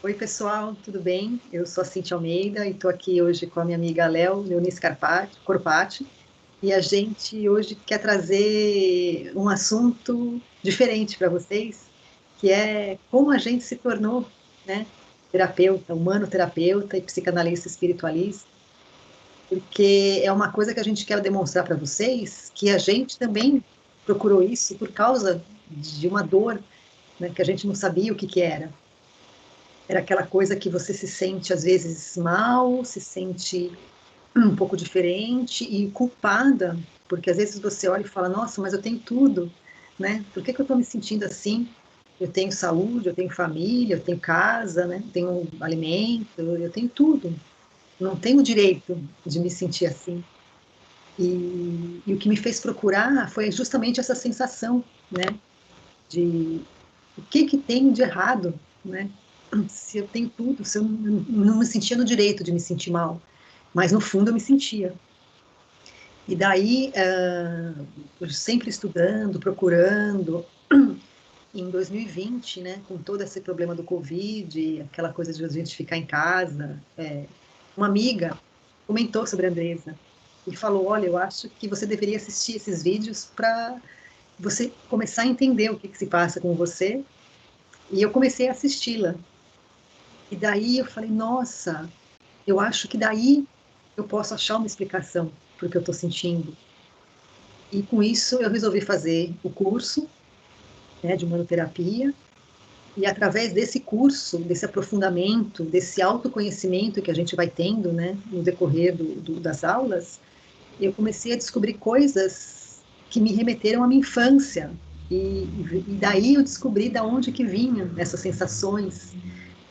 Oi, pessoal, tudo bem? Eu sou a Cintia Almeida e estou aqui hoje com a minha amiga Leonice Corpati, e a gente hoje quer trazer um assunto diferente para vocês, que é como a gente se tornou, né, terapeuta, humanoterapeuta e psicanalista espiritualista, porque é uma coisa que a gente quer demonstrar para vocês, que a gente também procurou isso por causa de uma dor, né, que a gente não sabia o que que era. Era aquela coisa que você se sente às vezes mal, se sente um pouco diferente e culpada, porque às vezes você olha e fala, nossa, mas eu tenho tudo, né? Por que que eu estou me sentindo assim? Eu tenho saúde, eu tenho família, eu tenho casa, né? Eu tenho alimento, eu tenho tudo. Não tenho o direito de me sentir assim. E o que me fez procurar foi justamente essa sensação, né? De o que que tem de errado, né? Se eu tenho tudo, se eu não me sentia no direito de me sentir mal, mas no fundo eu me sentia. E daí, eu sempre estudando, procurando, em 2020, né, com todo esse problema do Covid, aquela coisa de a gente ficar em casa, uma amiga comentou sobre a Andresa e falou, olha, eu acho que você deveria assistir esses vídeos para você começar a entender o que que se passa com você. E eu comecei a assisti-la. E daí eu falei, nossa, eu acho que daí eu posso achar uma explicação para o que eu estou sentindo. E com isso eu resolvi fazer o curso, né, de humanoterapia, e através desse curso, desse aprofundamento, desse autoconhecimento que a gente vai tendo, né, no decorrer das aulas, eu comecei a descobrir coisas que me remeteram à minha infância. E daí eu descobri da onde que vinham essas sensações,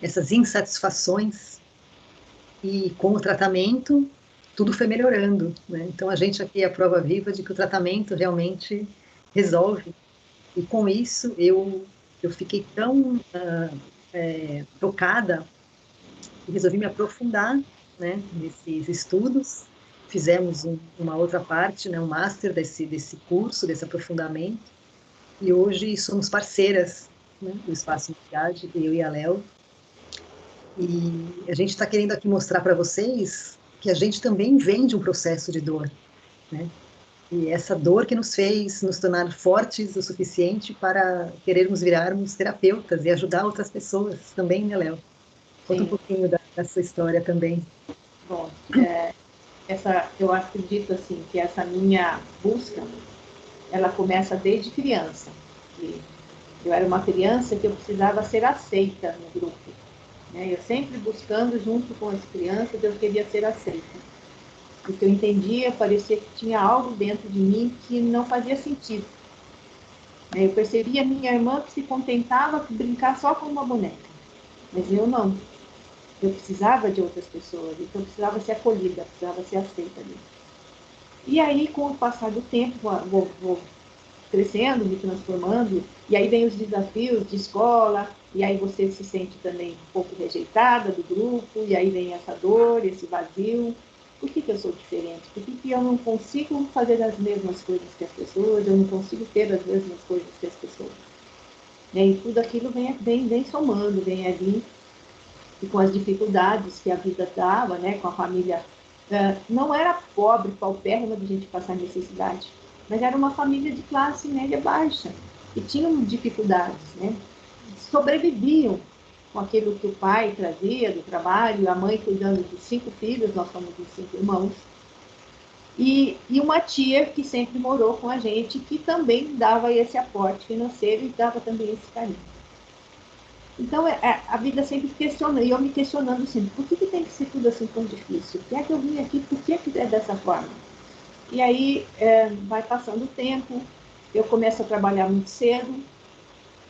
essas insatisfações. E com o tratamento, tudo foi melhorando, né? Então, a gente aqui é a prova viva de que o tratamento realmente resolve. E com isso, eu fiquei tão tocada e resolvi me aprofundar, né, nesses estudos. Fizemos uma outra parte, né, um master desse curso, desse aprofundamento. E hoje somos parceiras, né, do Espaço Unidade, eu e a Léo. E a gente está querendo aqui mostrar para vocês que a gente também vem de um processo de dor, né? E essa dor que nos fez nos tornar fortes o suficiente para querermos virarmos terapeutas e ajudar outras pessoas também, né, Léo? Conta um Sim, pouquinho da sua história também. bom, eu acredito assim que essa minha busca, ela começa desde criança. E eu era uma criança que eu precisava ser aceita no grupo, né? Eu sempre buscando junto com as crianças, eu queria ser aceita. Porque eu entendia, parecia que tinha algo dentro de mim que não fazia sentido. Eu percebia a minha irmã que se contentava com brincar só com uma boneca, mas eu não. Eu precisava de outras pessoas, então eu precisava ser acolhida, precisava ser aceita ali. E aí, com o passar do tempo, vou crescendo, me transformando, e aí vem os desafios de escola, e aí você se sente também um pouco rejeitada do grupo, e aí vem essa dor, esse vazio. Por que eu sou diferente? Por que eu não consigo fazer as mesmas coisas que as pessoas? Eu não consigo ter as mesmas coisas que as pessoas? E aí tudo aquilo vem somando, vem ali, e com as dificuldades que a vida dava, né, com a família. Não era pobre, paupérrima de gente passar necessidade, mas era uma família de classe média baixa, que tinham dificuldades, né? Sobreviviam com aquilo que o pai trazia do trabalho, a mãe cuidando dos 5 filhos, nós somos os 5 irmãos, e uma tia que sempre morou com a gente, que também dava esse aporte financeiro e dava também esse carinho. Então, a vida sempre questiona, e eu me questionando sempre, por que tem que ser tudo assim tão difícil? Por que é que eu vim aqui? Por que é dessa forma? E aí, vai passando o tempo, eu começo a trabalhar muito cedo,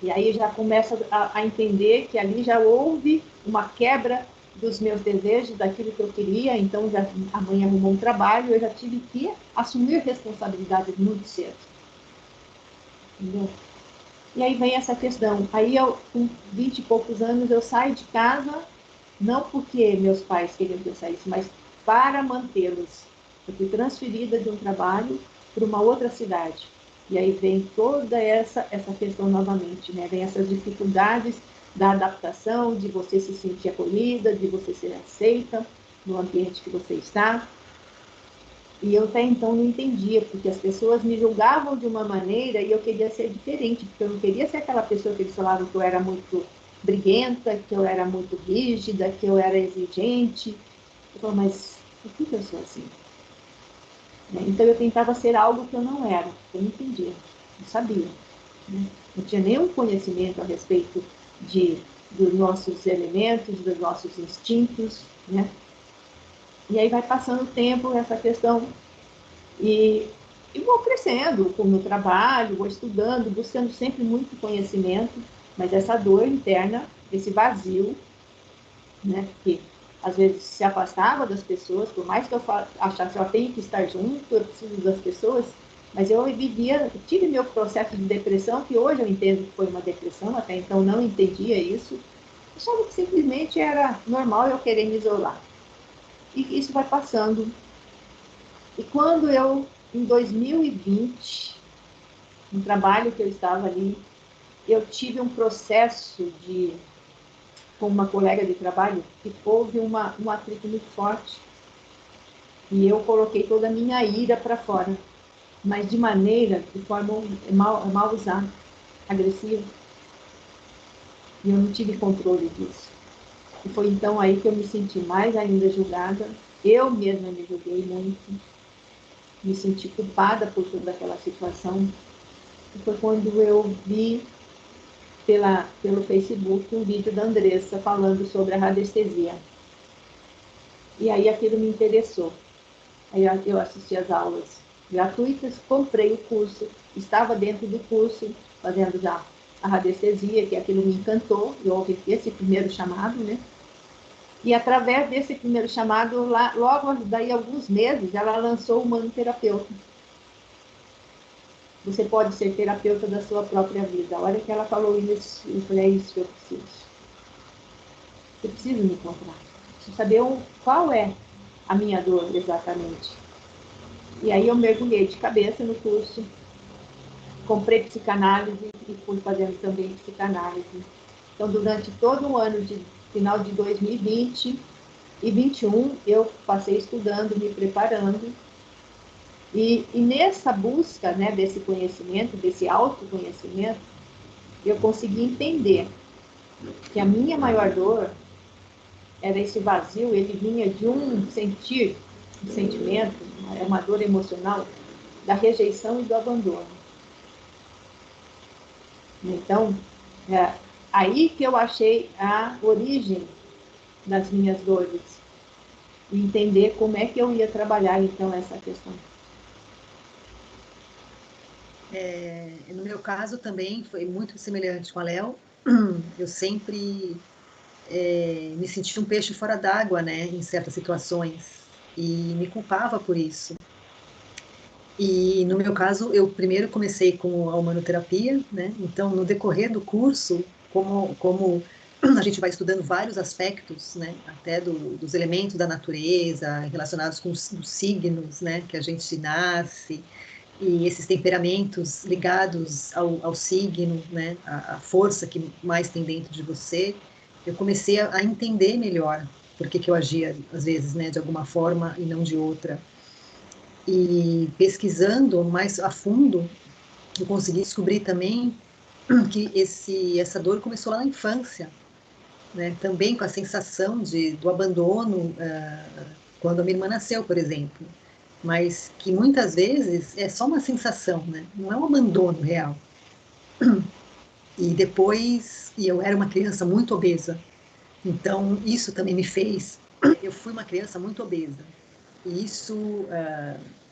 e aí já começo a entender que ali já houve uma quebra dos meus desejos, daquilo que eu queria, então já, a mãe arrumou um trabalho, eu já tive que assumir responsabilidades muito cedo. Entendeu? E aí vem essa questão. Aí eu, com 20 e poucos anos, eu saio de casa, não porque meus pais queriam que eu saísse, mas para mantê-los. Eu fui transferida de um trabalho para uma outra cidade. E aí vem toda essa questão novamente, né? Vem essas dificuldades da adaptação, de você se sentir acolhida, de você ser aceita no ambiente que você está. E eu até então não entendia, porque as pessoas me julgavam de uma maneira e eu queria ser diferente, porque eu não queria ser aquela pessoa que eles falavam que eu era muito briguenta, que eu era muito rígida, que eu era exigente. Eu falava, mas por que eu sou assim? Então eu tentava ser algo que eu não era, eu não entendia, não sabia. Não tinha nenhum conhecimento a respeito dos nossos elementos, dos nossos instintos, né? E aí vai passando o tempo, essa questão, e vou crescendo com o meu trabalho, vou estudando, buscando sempre muito conhecimento, mas essa dor interna, esse vazio, né? Que às vezes se afastava das pessoas, por mais que eu achasse que eu tenho que estar junto, eu preciso das pessoas, mas eu tive meu processo de depressão, que hoje eu entendo que foi uma depressão, até então não entendia isso, achava que simplesmente era normal eu querer me isolar. E isso vai passando. E quando eu, em 2020, no trabalho que eu estava ali, eu tive um processo com uma colega de trabalho, que houve um atrito muito forte. E eu coloquei toda a minha ira para fora, mas de forma mal usada, agressiva. E eu não tive controle disso. E foi então aí que eu me senti mais ainda julgada. Eu mesma me julguei muito, me senti culpada por toda aquela situação. E foi quando eu vi pelo Facebook um vídeo da Andressa falando sobre a radiestesia. E aí aquilo me interessou. Aí eu assisti às aulas gratuitas, comprei o curso, estava dentro do curso, fazendo já a radiestesia, que aquilo me encantou, e houve esse primeiro chamado, né? E através desse primeiro chamado, logo daí alguns meses, ela lançou o Humanoterapeuta. Você pode ser terapeuta da sua própria vida. A hora que ela falou isso, eu falei, é isso que eu preciso. Eu preciso me encontrar. Preciso saber qual é a minha dor exatamente. E aí eu mergulhei de cabeça no curso, comprei psicanálise e fui fazendo também psicanálise. Então, durante todo o ano final de 2020 e 2021, eu passei estudando, me preparando. E nessa busca, né, desse conhecimento, desse autoconhecimento, eu consegui entender que a minha maior dor era esse vazio, ele vinha de um sentimento, uma dor emocional da rejeição e do abandono. Então, aí que eu achei a origem das minhas dores e entender como é que eu ia trabalhar, então, essa questão. No meu caso também foi muito semelhante com a Léo. Eu sempre me senti um peixe fora d'água, né, em certas situações, e me culpava por isso. E no meu caso, eu primeiro comecei com a humanoterapia, né? Então, no decorrer do curso, como a gente vai estudando vários aspectos, né? Até dos elementos da natureza relacionados com os signos, né? Que a gente nasce, e esses temperamentos ligados ao signo, né? A força que mais tem dentro de você, eu comecei a entender melhor por que eu agia, às vezes, né? De alguma forma e não de outra. E pesquisando mais a fundo, eu consegui descobrir também que essa dor começou lá na infância, né? Também com a sensação do abandono, quando a minha irmã nasceu, por exemplo. Mas que muitas vezes é só uma sensação, né? Não é um abandono real. E depois, eu era uma criança muito obesa, então isso também me fez. Eu fui uma criança muito obesa. E isso,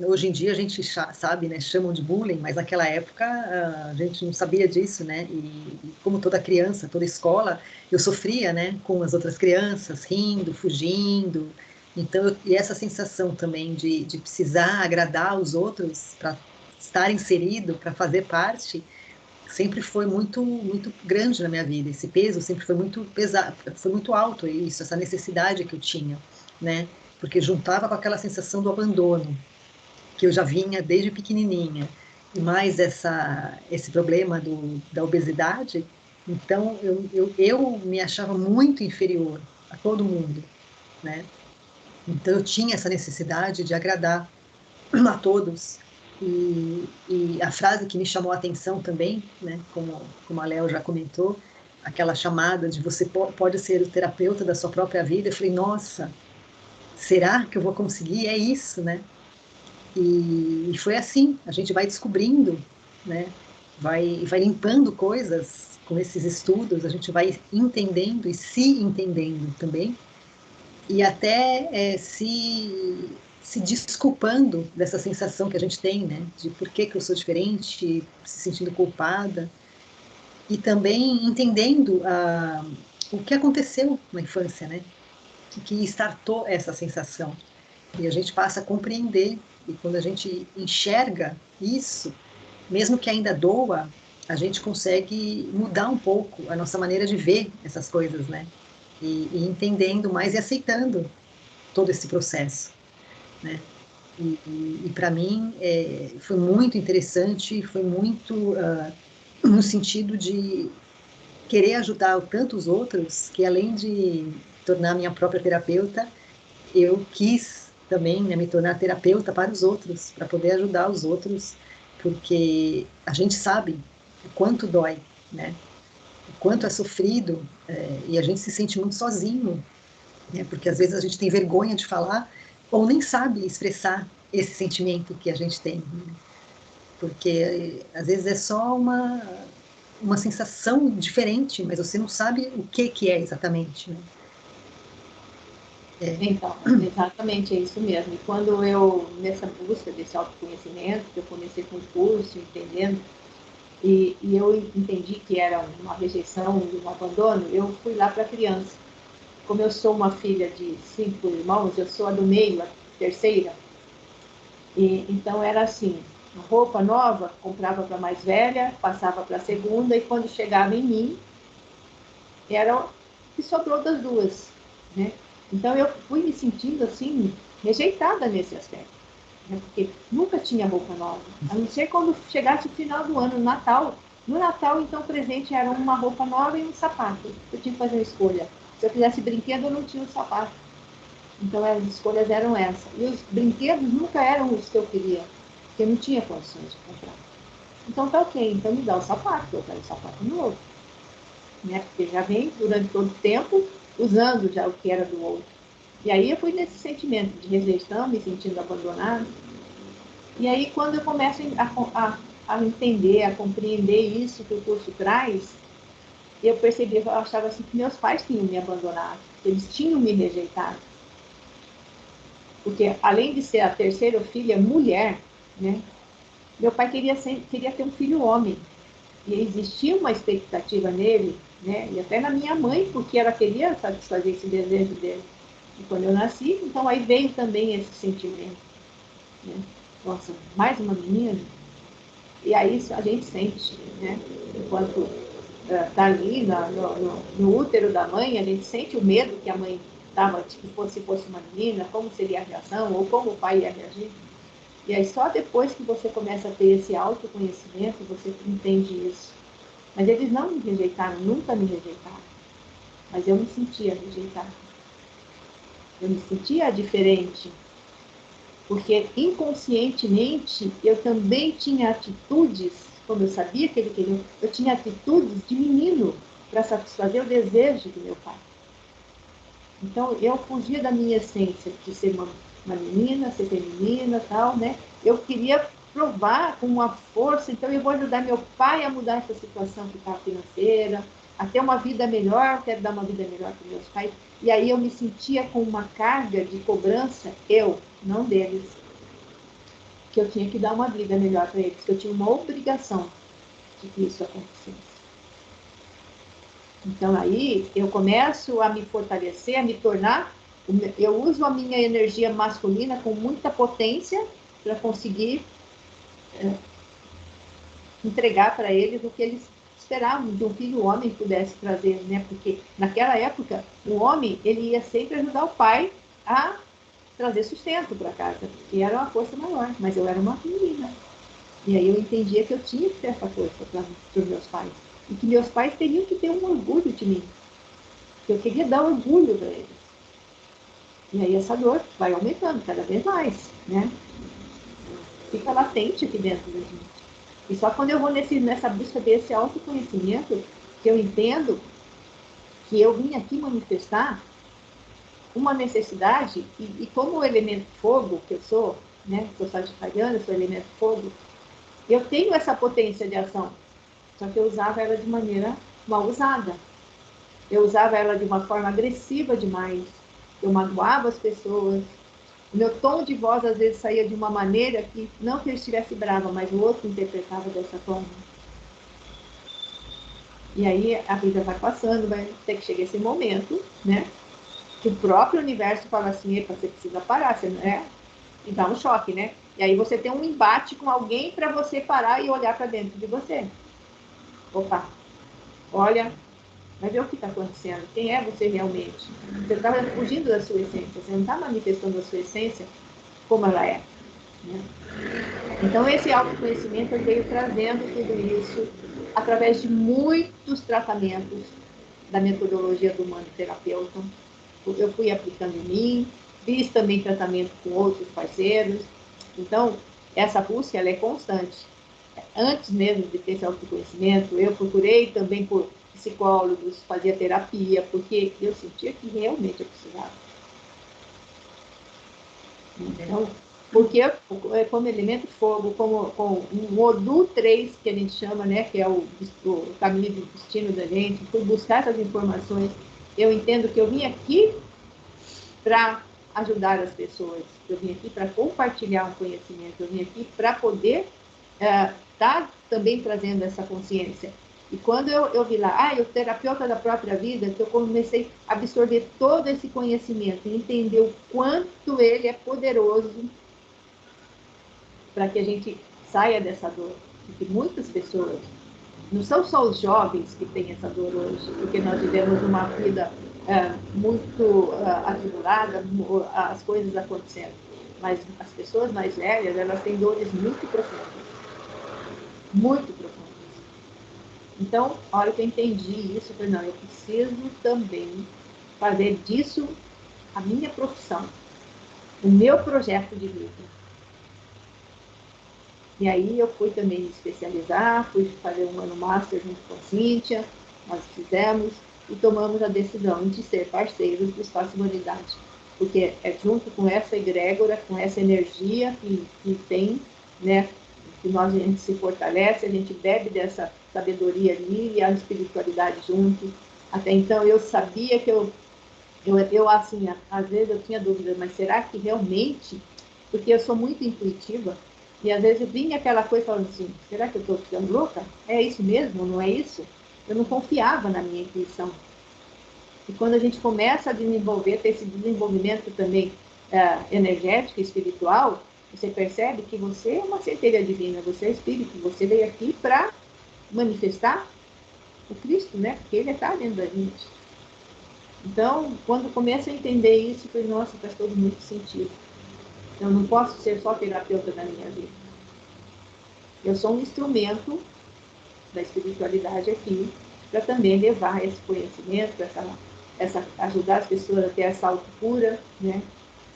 hoje em dia a gente sabe, né, chamam de bullying, mas naquela época a gente não sabia disso, né? E como toda criança, toda escola, eu sofria, né, com as outras crianças, rindo, fugindo. Então, e essa sensação também de precisar agradar os outros para estar inserido, para fazer parte, sempre foi muito, muito grande na minha vida. Esse peso sempre foi muito pesado, foi muito alto, isso, essa necessidade que eu tinha, né? Porque juntava com aquela sensação do abandono, que eu já vinha desde pequenininha, e mais esse problema da obesidade, Então, eu me achava muito inferior a todo mundo, né? Então, eu tinha essa necessidade de agradar a todos. E a frase que me chamou a atenção também, né, como a Léo já comentou, aquela chamada de você pode ser o terapeuta da sua própria vida. Eu falei, nossa, será que eu vou conseguir? É isso, né? E foi assim, a gente vai descobrindo, né? Vai limpando coisas com esses estudos, a gente vai entendendo e se entendendo também, e até se desculpando dessa sensação que a gente tem, né? De por que que eu sou diferente, se sentindo culpada, e também entendendo o que aconteceu na infância, né? Que startou essa sensação. E a gente passa a compreender, e quando a gente enxerga isso, mesmo que ainda doa, a gente consegue mudar um pouco a nossa maneira de ver essas coisas, né? E entendendo mais e aceitando todo esse processo, né? E para mim foi muito interessante, foi muito no sentido de querer ajudar tantos outros que além de tornar minha própria terapeuta, eu quis também, né, me tornar terapeuta para os outros, para poder ajudar os outros, porque a gente sabe o quanto dói, né? O quanto é sofrido, e a gente se sente muito sozinho, né? Porque às vezes a gente tem vergonha de falar ou nem sabe expressar esse sentimento que a gente tem, né? Porque às vezes é só uma sensação diferente, mas você não sabe o que é exatamente, né? É. Então, exatamente, é isso mesmo. E quando eu, nessa busca desse autoconhecimento, que eu comecei com o curso, entendendo, e eu entendi que era uma rejeição e um abandono, eu fui lá para a criança. Como eu sou uma filha de 5 irmãos, eu sou a do meio, a terceira. E então era assim, roupa nova, comprava para a mais velha, passava para a segunda, e quando chegava em mim, era o que sobrou das duas, né? Então eu fui me sentindo assim, rejeitada nesse aspecto, né? Porque nunca tinha roupa nova, a não ser quando chegasse o final do ano, no Natal. No Natal, então, o presente era uma roupa nova e um sapato. Eu tinha que fazer uma escolha. Se eu quisesse brinquedo, eu não tinha o sapato. Então, as escolhas eram essas. E os brinquedos nunca eram os que eu queria, porque eu não tinha condições de comprar. Então, tá ok, então me dá o sapato, eu quero o sapato novo, né? Porque já vem durante todo o tempo usando já o que era do outro. E aí eu fui nesse sentimento de rejeição, me sentindo abandonada. E aí quando eu começo a entender, a compreender isso que o curso traz, eu percebi, eu achava assim que meus pais tinham me abandonado, que eles tinham me rejeitado. Porque além de ser a terceira filha mulher, né, meu pai queria ter um filho homem. E existia uma expectativa nele, né? E até na minha mãe, porque ela queria satisfazer esse desejo dele. E quando eu nasci, então aí veio também esse sentimento, né? Nossa, mais uma menina? E aí a gente sente, né? Enquanto está ali no útero da mãe, a gente sente o medo que a mãe estava, tipo, se fosse uma menina, como seria a reação, ou como o pai ia reagir. E aí só depois que você começa a ter esse autoconhecimento, você entende isso. Mas eles não me rejeitaram, nunca me rejeitaram. Mas eu me sentia rejeitada. Eu me sentia diferente. Porque inconscientemente eu também tinha atitudes, como eu sabia que ele queria, eu tinha atitudes de menino para satisfazer o desejo do meu pai. Então eu fugia da minha essência de ser uma menina, ser feminina, tal, né? Eu queria provar com uma força, então eu vou ajudar meu pai a mudar essa situação que está financeira, a ter uma vida melhor, quero dar uma vida melhor para meus pais. E aí eu me sentia com uma carga de cobrança, eu, não deles, que eu tinha que dar uma vida melhor para eles, que eu tinha uma obrigação de que isso acontecesse. Então aí eu começo a me fortalecer, a me tornar, eu uso a minha energia masculina com muita potência para conseguir entregar para eles o que eles esperavam de um filho homem pudesse trazer, né? Porque naquela época o homem ele ia sempre ajudar o pai a trazer sustento para casa, porque era uma força maior, mas eu era uma menina. E aí eu entendia que eu tinha que ter essa força para os meus pais. E que meus pais teriam que ter um orgulho de mim. Que eu queria dar orgulho para eles. E aí essa dor vai aumentando cada vez mais, né? Fica latente aqui dentro da gente. E só quando eu vou nessa busca desse autoconhecimento, que eu entendo que eu vim aqui manifestar uma necessidade, e como o elemento fogo que eu sou, né? Sou sagitariana, sou elemento fogo, eu tenho essa potência de ação, só que eu usava ela de maneira mal usada. Eu usava ela de uma forma agressiva demais, eu magoava as pessoas, o meu tom de voz às vezes saía de uma maneira que, não que eu estivesse brava, mas o outro interpretava dessa forma. E aí a vida vai passando, vai ter que chegar esse momento, né? Que o próprio universo fala assim, epa, você precisa parar, você não é? E dá um choque, né? E aí você tem um embate com alguém para você parar e olhar para dentro de você. Opa, olha, vai ver o que está acontecendo. Quem é você realmente? Você está fugindo da sua essência, você não está manifestando a sua essência como ela é. Né? Então, esse autoconhecimento veio trazendo tudo isso através de muitos tratamentos da metodologia do humanoterapeuta. Eu fui aplicando em mim, fiz também tratamento com outros parceiros. Então, essa busca ela é constante. Antes mesmo de ter esse autoconhecimento, eu procurei também por psicólogos, fazia terapia, porque eu sentia que realmente eu precisava. Então, porque como elemento fogo, como um modul 3, que a gente chama, né, que é o caminho de destino da gente, fui buscar essas informações, eu entendo que eu vim aqui para ajudar as pessoas, eu vim aqui para compartilhar um conhecimento, eu vim aqui para poder estar também trazendo essa consciência. E quando eu vi lá, o terapeuta da própria vida, que eu comecei a absorver todo esse conhecimento e entender o quanto ele é poderoso para que a gente saia dessa dor. Porque muitas pessoas, não são só os jovens que têm essa dor hoje, porque nós vivemos uma vida muito atribulada, as coisas acontecendo. Mas as pessoas mais velhas, elas têm dores muito profundas. Muito profundas. Então, a hora que eu entendi isso, eu falei, não, eu preciso também fazer disso a minha profissão, o meu projeto de vida. E aí eu fui também me especializar, fui fazer um ano master junto com a Cíntia, nós fizemos e tomamos a decisão de ser parceiros do Espaço Humanidade, porque é junto com essa egrégora, com essa energia que tem, né, que a gente se fortalece, a gente bebe dessa sabedoria ali e a espiritualidade junto. Até então eu sabia que eu assim, às vezes eu tinha dúvida, mas será que realmente, porque eu sou muito intuitiva, e às vezes vinha aquela coisa falando assim, será que eu estou ficando louca? É isso mesmo? Não é isso? Eu não confiava na minha intuição. E quando a gente começa a desenvolver, ter esse desenvolvimento também energético, espiritual, você percebe que você é uma centelha divina, você é espírito, você veio aqui para manifestar o Cristo, né? Porque ele está dentro da gente. Então, quando começa a entender isso, eu falei, nossa, faz todo muito sentido. Eu não posso ser só terapeuta da minha vida. Eu sou um instrumento da espiritualidade aqui para também levar esse conhecimento, ajudar as pessoas a ter essa autocura, né?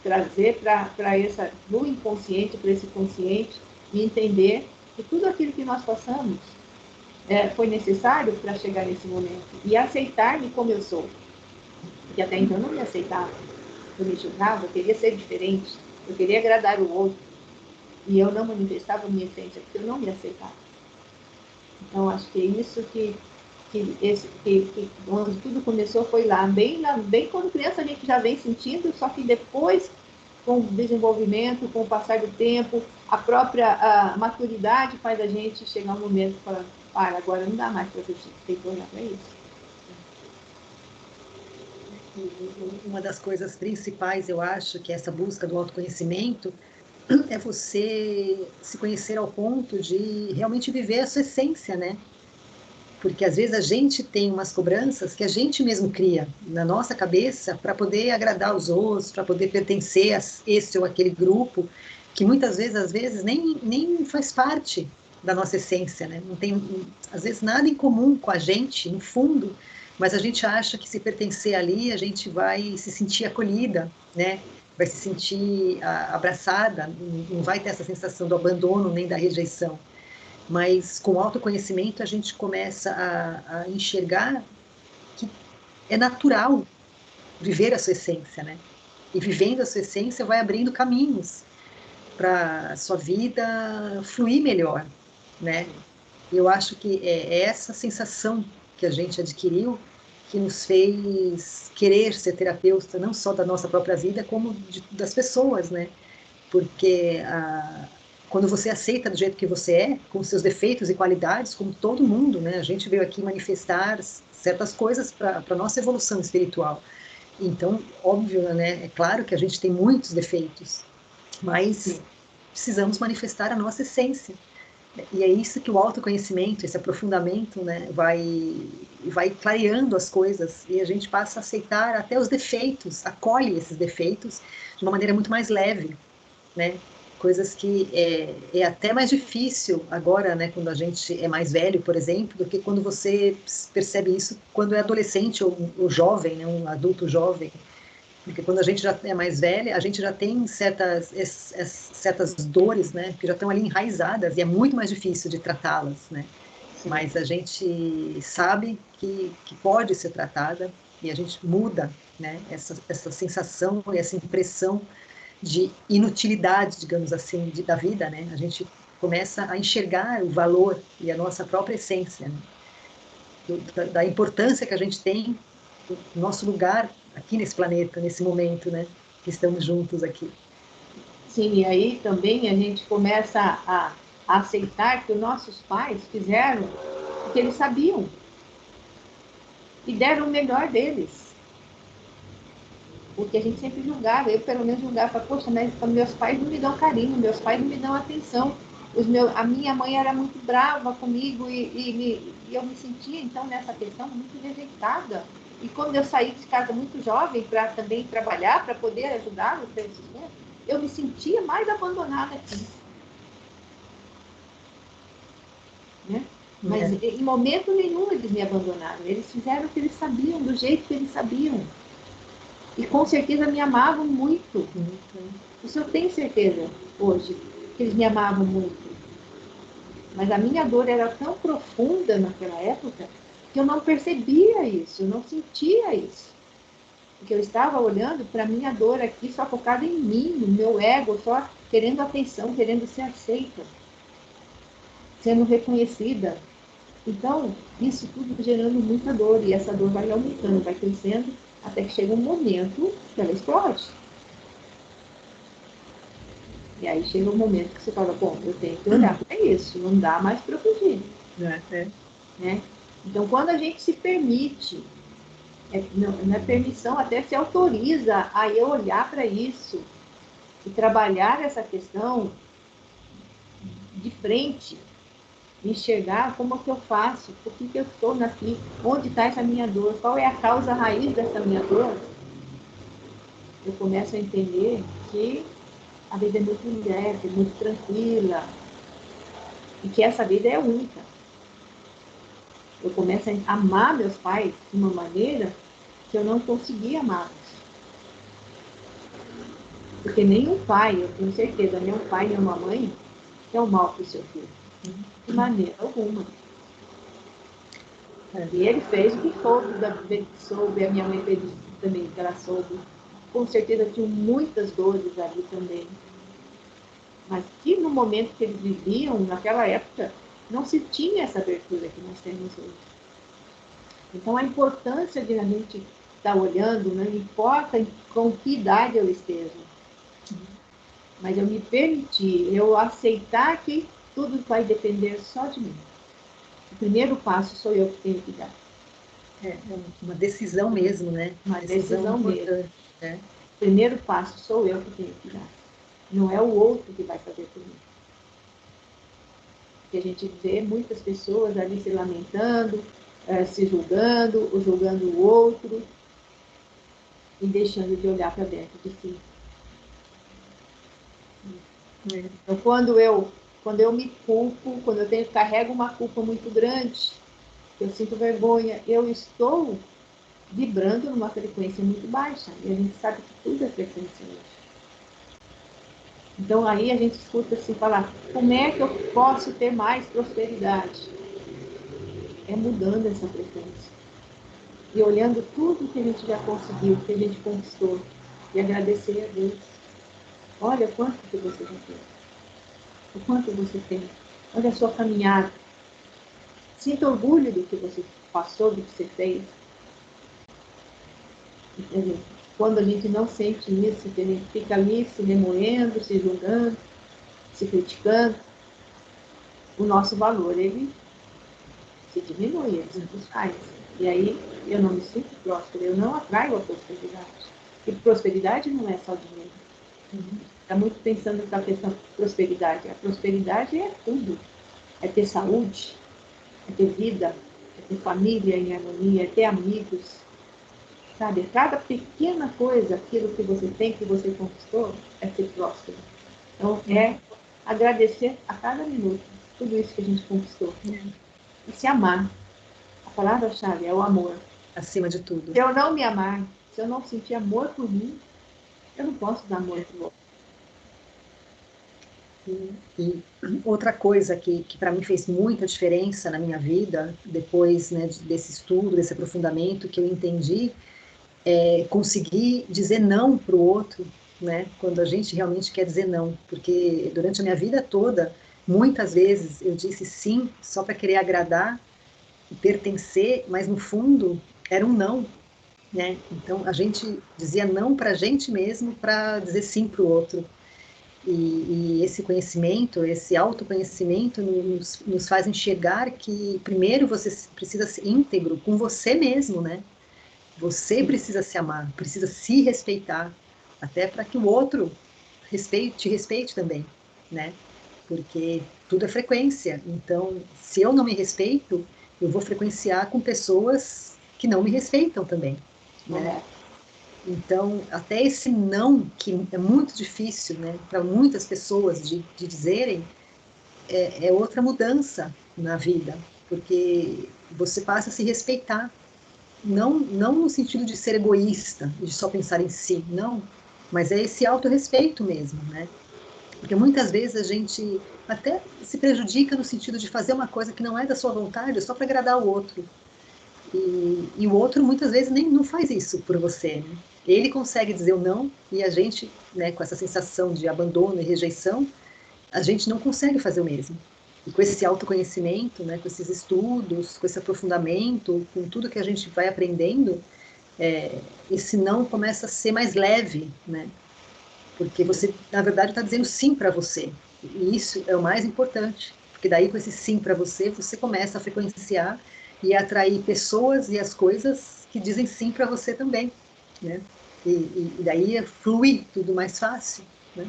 Trazer para essa do inconsciente para esse consciente e entender que tudo aquilo que nós passamos foi necessário para chegar nesse momento e aceitar-me como eu sou, porque até então eu não me aceitava, eu me julgava, eu queria ser diferente, eu queria agradar o outro e eu não manifestava a minha essência porque eu não me aceitava. Então acho que é isso que onde tudo começou foi lá, bem quando criança a gente já vem sentindo, só que depois, com o desenvolvimento, com o passar do tempo, a própria maturidade faz a gente chegar um momento e falar, agora não dá mais para você, tem que olhar para isso. Uma das coisas principais, eu acho, que é essa busca do autoconhecimento, é você se conhecer ao ponto de realmente viver a sua essência, né? Porque às vezes a gente tem umas cobranças que a gente mesmo cria na nossa cabeça para poder agradar os outros, para poder pertencer a esse ou aquele grupo, que muitas vezes, às vezes, nem faz parte da nossa essência, né? Não tem, às vezes, nada em comum com a gente, no fundo, mas a gente acha que se pertencer ali, a gente vai se sentir acolhida, né? Vai se sentir abraçada, não vai ter essa sensação do abandono nem da rejeição. Mas com o autoconhecimento a gente começa a enxergar que é natural viver a sua essência, né? E vivendo a sua essência vai abrindo caminhos para a sua vida fluir melhor, né? E eu acho que é essa sensação que a gente adquiriu que nos fez querer ser terapeuta, não só da nossa própria vida, como das pessoas, né? Porque quando você aceita do jeito que você é, com seus defeitos e qualidades, como todo mundo, né? A gente veio aqui manifestar certas coisas para a nossa evolução espiritual. Então, óbvio, né? É claro que a gente tem muitos defeitos, mas Sim. precisamos manifestar a nossa essência. E é isso que o autoconhecimento, esse aprofundamento, né, vai clareando as coisas e a gente passa a aceitar até os defeitos, acolhe esses defeitos de uma maneira muito mais leve, né? Coisas que é até mais difícil agora, né, quando a gente é mais velho, por exemplo, do que quando você percebe isso quando é adolescente ou jovem, né, um adulto jovem. Porque quando a gente já é mais velha, a gente já tem certas dores, né, que já estão ali enraizadas e é muito mais difícil de tratá-las, né? Sim. Mas a gente sabe que pode ser tratada e a gente muda, né, essa sensação e essa impressão de inutilidade, digamos assim, da vida, né? A gente começa a enxergar o valor e a nossa própria essência, né? Da importância que a gente tem, do nosso lugar aqui nesse planeta, nesse momento, né? Que estamos juntos aqui. Sim, e aí também a gente começa a aceitar que os nossos pais fizeram o que eles sabiam e deram o melhor deles. Porque a gente sempre julgava, eu pelo menos julgava, poxa, mas meus pais não me dão carinho, meus pais não me dão atenção. A minha mãe era muito brava comigo e eu me sentia, então, nessa questão, muito rejeitada. E quando eu saí de casa muito jovem para também trabalhar, para poder ajudá-los, eu me sentia mais abandonada aqui. Né? Mas em momento nenhum eles me abandonaram. Eles fizeram o que eles sabiam, do jeito que eles sabiam. E com certeza me amavam muito. Isso eu tenho certeza hoje, que eles me amavam muito. Mas a minha dor era tão profunda naquela época que eu não percebia isso, eu não sentia isso. Porque eu estava olhando para a minha dor aqui só focada em mim, no meu ego, só querendo atenção, querendo ser aceita, sendo reconhecida. Então, isso tudo gerando muita dor, e essa dor vai aumentando, vai crescendo, até que chega um momento que ela explode. E aí chega um momento que você fala, bom, eu tenho que olhar para isso, não dá mais para fugir. Né? Então, quando a gente se permite, não é permissão, até se autoriza a eu olhar para isso e trabalhar essa questão de frente, enxergar como é que eu faço, por que eu estou aqui, onde está essa minha dor, qual é a causa raiz dessa minha dor, eu começo a entender que a vida é muito leve, muito tranquila, e que essa vida é única. Eu começo a amar meus pais de uma maneira que eu não conseguia amá-los. Porque nenhum pai, eu tenho certeza, nenhum pai, nenhuma mãe quer o mal para o seu filho. De maneira alguma. E ele fez o que soube, a minha mãe fez também o que ela soube. Com certeza tinham muitas dores ali também. Mas que no momento que eles viviam, naquela época, não se tinha essa abertura que nós temos hoje. Então a importância de a gente estar olhando, não importa com que idade eu esteja, mas eu me permitir, eu aceitar que tudo vai depender só de mim. O primeiro passo sou eu que tenho que dar. É uma decisão mesmo, né? Uma decisão importante. mesmo. O primeiro passo sou eu que tenho que dar. Não é o outro que vai fazer por mim. Porque a gente vê muitas pessoas ali se lamentando, se julgando o outro, e deixando de olhar para dentro de si. Então, quando eu quando eu me culpo, quando eu carrego uma culpa muito grande, eu sinto vergonha, eu estou vibrando numa frequência muito baixa. E a gente sabe que tudo é frequência hoje. Então aí a gente escuta assim falar, como é que eu posso ter mais prosperidade? É mudando essa frequência. E olhando tudo que a gente já conseguiu, que a gente conquistou. E agradecer a Deus. Olha quanto que você já tem. O quanto você tem. Olha a sua caminhada. Sinta orgulho do que você passou, do que você fez. Quando a gente não sente isso, que a gente fica ali se remoendo, se julgando, se criticando, o nosso valor, ele se diminui, ele se desfaz. E aí eu não me sinto próspera, eu não atraio a prosperidade. E prosperidade não é só dinheiro. Está muito pensando na questão de prosperidade. A prosperidade é tudo. É ter saúde, é ter vida, é ter família em harmonia, é ter amigos. Sabe, cada pequena coisa, aquilo que você tem, que você conquistou, é ser próspero. Então, é agradecer a cada minuto tudo isso que a gente conquistou. E se amar. A palavra-chave é o amor. Acima de tudo. Se eu não me amar, se eu não sentir amor por mim, eu não posso dar amor para o outro. E outra coisa que para mim fez muita diferença na minha vida, depois, né, desse estudo, desse aprofundamento, que eu entendi, é conseguir dizer não para o outro, né, quando a gente realmente quer dizer não. Porque durante a minha vida toda, muitas vezes eu disse sim só para querer agradar e pertencer, mas no fundo era um não, né? Então a gente dizia não para a gente mesmo para dizer sim para o outro. E esse conhecimento, esse autoconhecimento nos faz enxergar que primeiro você precisa ser íntegro com você mesmo, né? Você precisa se amar, precisa se respeitar, até para que o outro te respeite também, né? Porque tudo é frequência. Então, se eu não me respeito, eu vou frequenciar com pessoas que não me respeitam também, né? Então, até esse não, que é muito difícil, né, para muitas pessoas de dizerem, é outra mudança na vida, porque você passa a se respeitar, não no sentido de ser egoísta, de só pensar em si, não, mas é esse autorrespeito mesmo, né? Porque muitas vezes a gente até se prejudica no sentido de fazer uma coisa que não é da sua vontade, só para agradar o outro. E o outro muitas vezes nem não faz isso por você, né? Ele consegue dizer o não e a gente, né, com essa sensação de abandono e rejeição, a gente não consegue fazer o mesmo. E com esse autoconhecimento, né, com esses estudos, com esse aprofundamento, com tudo que a gente vai aprendendo, esse não começa a ser mais leve, né? Porque você, na verdade, está dizendo sim para você. E isso é o mais importante. Porque daí, com esse sim para você, você começa a frequenciar e a atrair pessoas e as coisas que dizem sim para você também, né? E daí flui tudo mais fácil, né?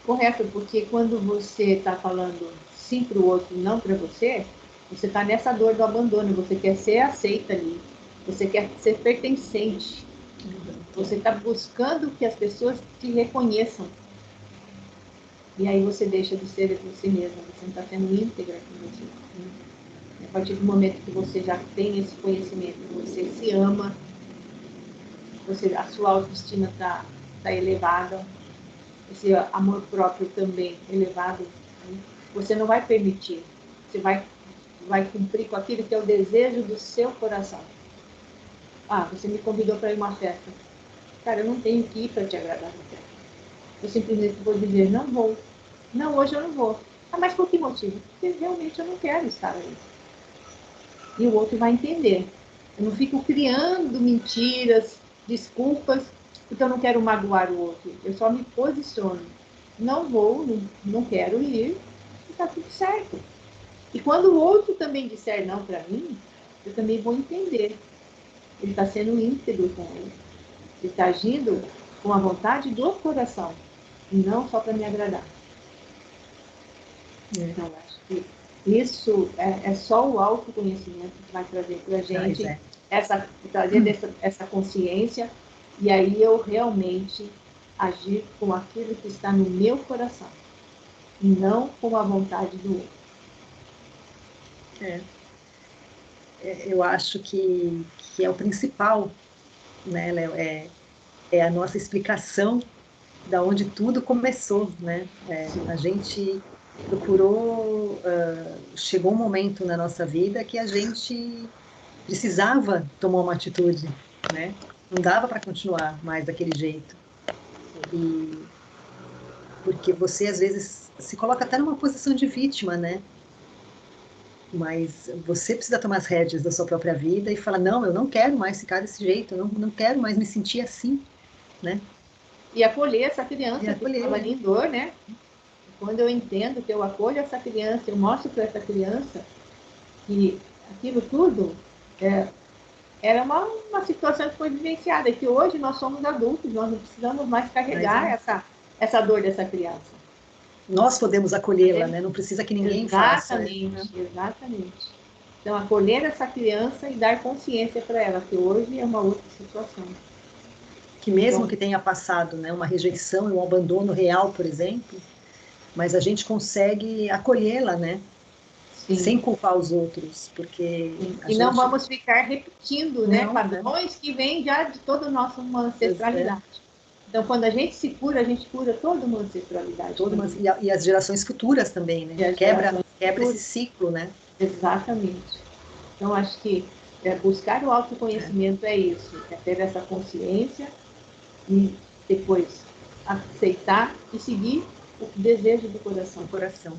Correto, porque quando você está falando sim para o outro e não para você está nessa dor do abandono, você quer ser aceita ali, você quer ser pertencente, você está buscando que as pessoas te reconheçam. E aí você deixa de ser você mesma, você não está sendo íntegra com você. A partir do momento que você já tem esse conhecimento, você se ama, a sua autoestima está elevada, esse amor próprio também elevado, né? Você não vai permitir, você vai cumprir com aquilo que é o desejo do seu coração. Ah, você me convidou para ir a uma festa. Cara, eu não tenho que ir para te agradar na festa. Eu simplesmente vou dizer, não vou. Não, hoje eu não vou. Ah, mas por que motivo? Porque realmente eu não quero estar ali. E o outro vai entender. Eu não fico criando mentiras, desculpas, porque eu não quero magoar o outro. Eu só me posiciono. Não vou, não quero ir, e está tudo certo. E quando o outro também disser não para mim, eu também vou entender. Ele está sendo íntegro com ele. Ele está agindo com a vontade do coração, e não só para me agradar. Então, acho que isso é só o autoconhecimento que vai trazer para a gente essa consciência, e aí eu realmente agir com aquilo que está no meu coração. e não com a vontade do outro. Eu acho que é o principal, né, Léo? É a nossa explicação da onde tudo começou, né? A gente procurou, chegou um momento na nossa vida que a gente precisava tomar uma atitude, né? Não dava para continuar mais daquele jeito. E porque você às vezes se coloca até numa posição de vítima, né? Mas você precisa tomar as rédeas da sua própria vida e falar, não, eu não quero mais ficar desse jeito, eu não quero mais me sentir assim, né? E acolher essa E criança que acolher, estava né? em dor, né? Quando eu entendo que eu acolho essa criança, eu mostro para essa criança que aquilo tudo era uma situação que foi vivenciada, e que hoje nós somos adultos, nós não precisamos mais carregar essa dor dessa criança. Nós podemos acolhê-la, né? Não precisa que ninguém faça. Exatamente, exatamente. Então, acolher essa criança e dar consciência para ela, que hoje é uma outra situação. Que mesmo que tenha passado, né, uma rejeição e um abandono real, por exemplo, mas a gente consegue acolhê-la, né? Sim. Sem culpar os outros, porque e não vamos ficar repetindo, né, padrões, né, que vêm já de toda a nossa ancestralidade. Então, quando a gente cura toda uma ancestralidade. E as gerações futuras também, né? Quebra esse ciclo, né? Exatamente. Então, acho que buscar o autoconhecimento é isso, é ter essa consciência e depois aceitar e seguir o desejo do coração.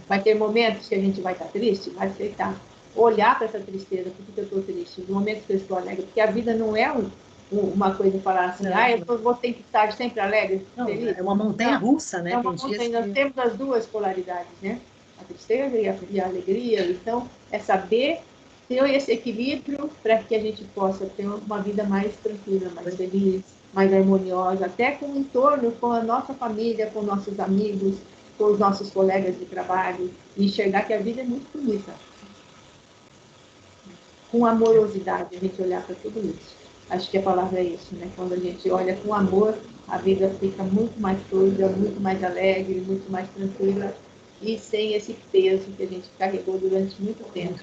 Vai ter momentos que a gente vai estar triste, vai aceitar. Olhar para essa tristeza, por que eu estou triste? No momento que eu estou alegre, porque a vida não é uma coisa falar assim, eu vou ter que estar sempre alegre, não, feliz. É uma montanha russa, né? É uma montanha, nós temos as duas polaridades, né? A tristeza e a alegria. Então, é saber ter esse equilíbrio para que a gente possa ter uma vida mais tranquila, mais feliz, mais harmoniosa, até com o entorno, com a nossa família, com nossos amigos, com os nossos colegas de trabalho, e enxergar que a vida é muito bonita. Com amorosidade, a gente olhar para tudo isso. Acho que a palavra é isso, né? Quando a gente olha com amor, a vida fica muito mais fluida, muito mais alegre, muito mais tranquila, e sem esse peso que a gente carregou durante muito tempo.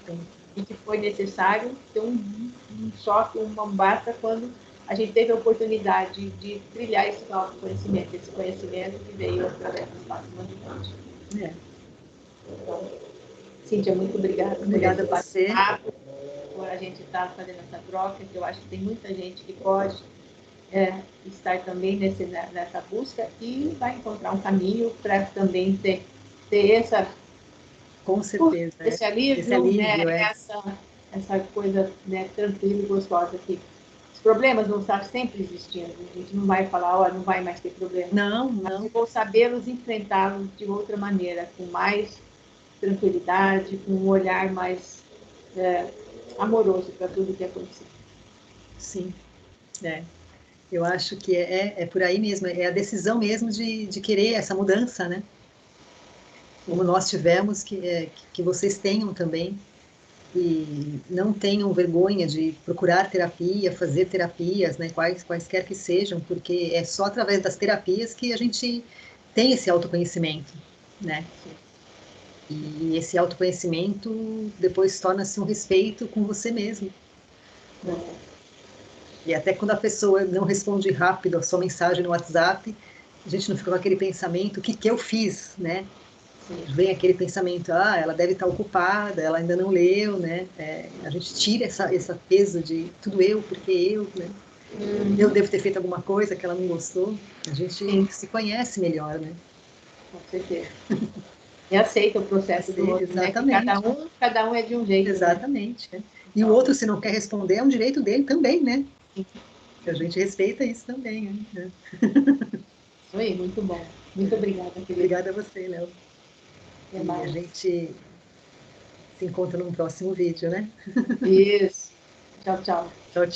E que foi necessário ter um choque, uma basta quando a gente teve a oportunidade de trilhar esse autoconhecimento, esse conhecimento que veio através do espaço humanidade. Então, Cíntia, muito obrigada. Obrigada a você. Por a gente estar fazendo essa troca, que eu acho que tem muita gente que pode estar também nessa busca e vai encontrar um caminho para também ter essa... Com certeza. Esse alívio, né? Essa coisa, né, tranquila e gostosa aqui. Os problemas vão estar sempre existindo. A gente não vai falar, não vai mais ter problema. Não. Mas eu vou sabê-los enfrentá-los de outra maneira, com mais tranquilidade, com um olhar mais amoroso para tudo que aconteceu. Sim, eu acho que é por aí mesmo, é a decisão mesmo de querer essa mudança, né? Como nós tivemos, que vocês tenham também, e não tenham vergonha de procurar terapia, fazer terapias, né? Quaisquer que sejam, porque é só através das terapias que a gente tem esse autoconhecimento, né? E esse autoconhecimento depois torna-se um respeito com você mesmo. E até quando a pessoa não responde rápido a sua mensagem no WhatsApp, a gente não fica com aquele pensamento, o que eu fiz, né? Vem aquele pensamento, ela deve estar ocupada, ela ainda não leu, né? A gente tira esse peso de tudo eu, porque eu, né? Eu devo ter feito alguma coisa que ela não gostou. A gente se conhece melhor, né? Com certeza. E aceita o processo do outro, exatamente. Né? Que cada um é de um jeito. Exatamente. Né? E o outro, se não quer responder, é um direito dele também, né? A gente respeita isso também. Né? Isso aí, muito bom. Muito obrigada, querida. Obrigada a você, Léo. E a gente se encontra num próximo vídeo, né? Isso. Tchau, tchau. Tchau, tchau.